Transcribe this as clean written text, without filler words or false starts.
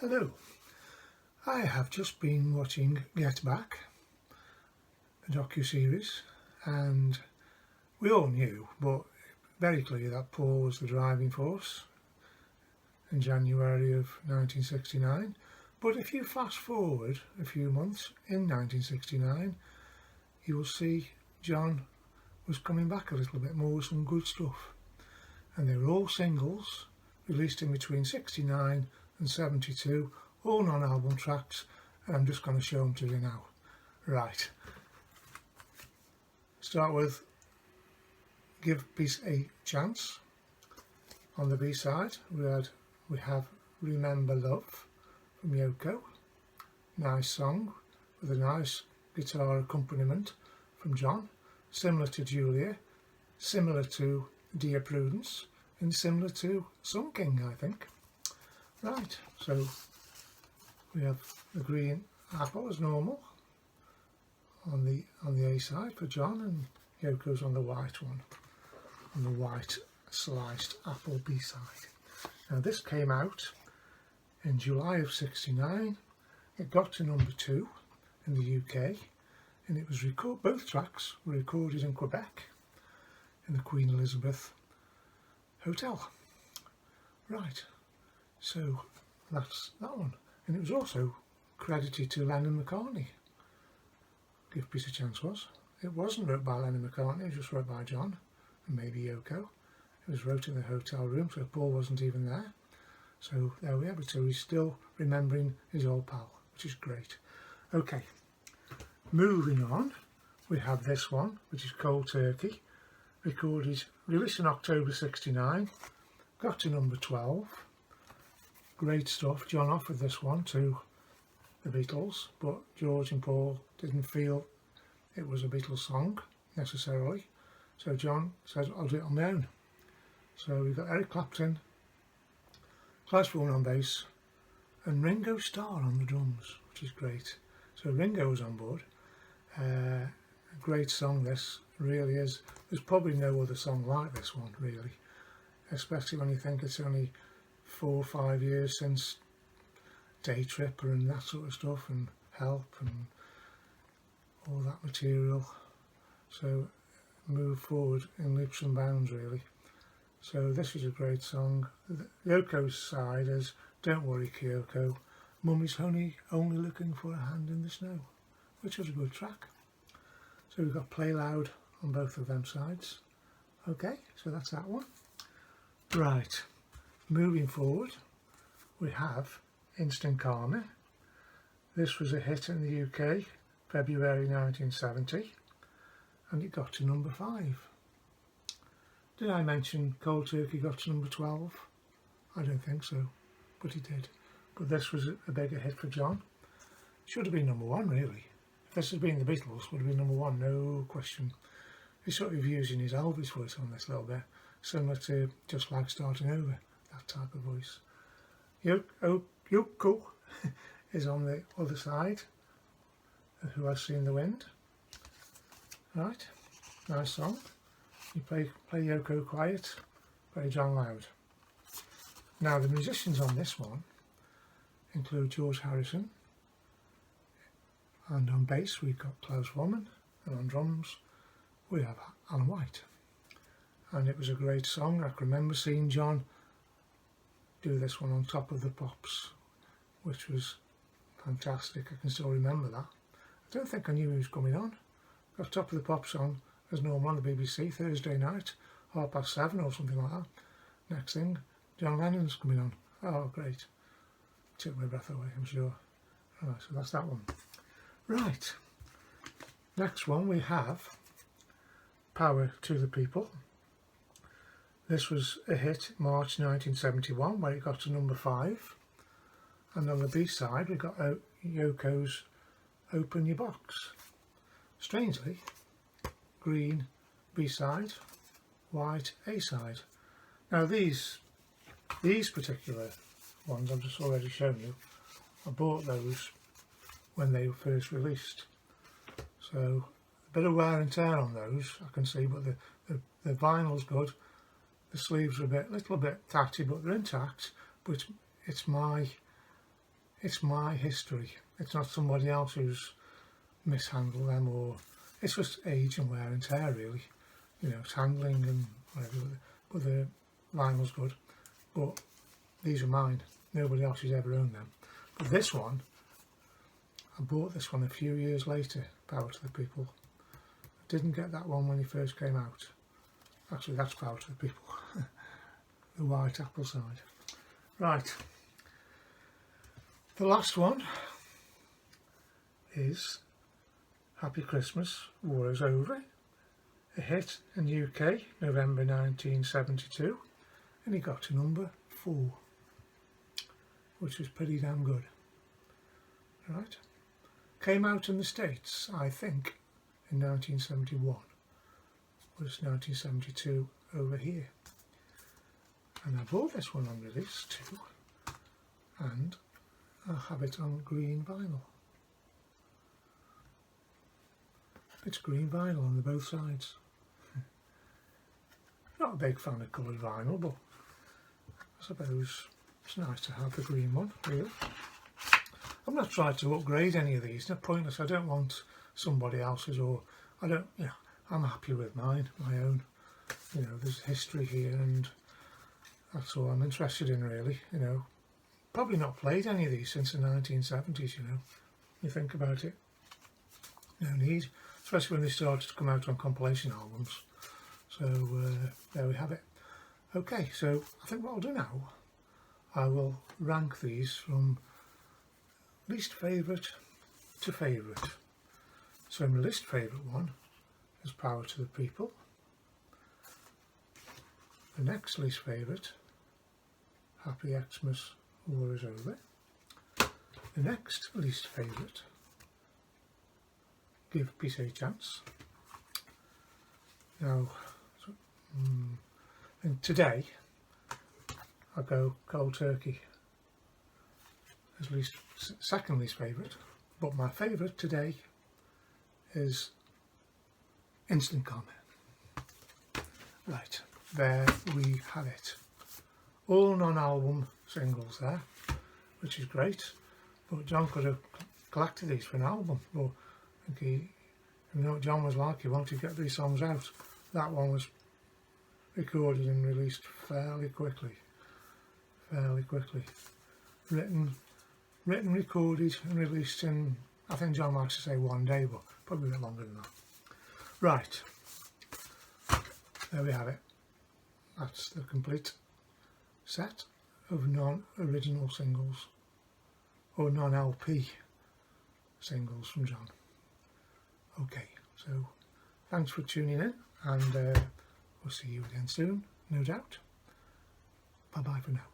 Hello, I have just been watching Get Back, a docu-series, and we all knew, but very clear, that Paul was the driving force in January of 1969. But if you fast forward a few months in 1969, you will see John was coming back a little bit more with some good stuff. And they were all singles, released in between 69 and 72, all non-album tracks, and I'm just going to show them to you now. Right, start with Give Peace a Chance. On the B-side we have Remember Love from Yoko. Nice song with a nice guitar accompaniment from John, similar to Julia, similar to Dear Prudence, and similar to Sun King, I think. Right, so we have the green apple as normal on the A side for John, and Yoko's on the white one, on the white sliced apple B side. Now this came out in July of 69. It got to number 2 in the UK, and it was both tracks were recorded in Quebec in the Queen Elizabeth Hotel. Right, so that's that one. And it was also credited to Lennon and McCartney. Give Peace a Chance was. It wasn't wrote by Lennon and McCartney, it was just wrote by John and maybe Yoko. It was wrote in the hotel room, so Paul wasn't even there. So there we have it. So he's still remembering his old pal, which is great. Okay, moving on, we have this one, which is Cold Turkey, released in October 69, got to number 12. Great stuff. John offered this one to the Beatles, but George and Paul didn't feel it was a Beatles song necessarily, so John said, I'll do it on my own. So we've got Eric Clapton, Klaus Vaughan on bass, and Ringo Starr on the drums, which is great. So Ringo was on board. A great song this really is. There's probably no other song like this one really, especially when you think it's only 4 or 5 years since Day Tripper and that sort of stuff, and Help and all that material. So move forward in leaps and bounds really. So this is a great song. Yoko's side is Don't Worry Kyoko, Mummy's only looking for a hand in the snow, which was a good track. So we've got Play Loud on both of them sides. Okay, so that's that one. Right, moving forward, we have Instant Karma. This was a hit in the UK, February 1970, and it got to number 5. Did I mention Cold Turkey got to number 12? I don't think so, but it did. But this was a bigger hit for John. Should have been number 1 really. If this had been the Beatles, would have been number 1, no question. He's sort of using his Elvis voice on this a little bit, similar to Just Like Starting Over, that type of voice. Yoko is on the other side, Who Has Seen the Wind. Right, nice song. You play Yoko quiet, play John loud. Now the musicians on this one include George Harrison, and on bass we've got Klaus Vaughan, and on drums we have Alan White. And it was a great song. I can remember seeing John do this one on Top of the Pops, which was fantastic. I can still remember that. I don't think I knew he was coming on. Got Top of the Pops on as normal on the BBC Thursday night, 7:30 or something like that. Next thing, John Lennon's coming on. Oh great. Took my breath away, I'm sure. Right, so that's that one. Right, next one we have Power to the People. This was a hit March 1971, where it got to number 5. And on the B-side we got Yoko's Open Your Box. Strangely, green B-side, white A-side. Now these particular ones I've just already shown you, I bought those when they were first released. So a bit of wear and tear on those I can see, but the vinyl's good. The sleeves are a little bit tatty, but they're intact. But it's my it's my history. It's not somebody else who's mishandled them, or it's just age and wear and tear really. You know, it's handling and whatever, but the vinyl's good. But these are mine. Nobody else has ever owned them. But this one, I bought this one a few years later, Power to the People. I didn't get that one when he first came out. Actually, that's Power to the People. The white apple side. Right. The last one is Happy Christmas, War is Over. A hit in the UK, November 1972. And he got to number 4, which was pretty damn good. Right. Came out in the States, I think, in 1971. It was 1972 over here. And I bought this one on release too, and I have it on green vinyl. It's green vinyl on the both sides. Not a big fan of coloured vinyl, but I suppose it's nice to have the green one, really. I'm not trying to upgrade any of these, they're pointless. I don't want somebody else's, or I don't, you know, I'm happy with mine, my own. You know, there's history here, and that's all I'm interested in really, you know. Probably not played any of these since the 1970s, you know. You think about it. No need, especially when they started to come out on compilation albums. So there we have it. Okay, so I think what I'll do now, I will rank these from least favourite to favourite. So my least favourite one is Power to the People. The next least favourite, Happy Xmas, War is Over. The next least favourite, Give Peace a Chance. Now, and today I go Cold Turkey as second least favourite, but my favourite today is Instant Karma. Right, there we have it. All non-album singles there, which is great. But John could have collected these for an album. But I think you know what John was like, he wanted to get these songs out. That one was recorded and released fairly quickly. Written, recorded and released in, I think John likes to say 1 day, but probably a bit longer than that. Right, there we have it. That's the complete set of non-original singles, or non-LP singles from John. Okay, so thanks for tuning in, and we'll see you again soon, no doubt. Bye bye for now.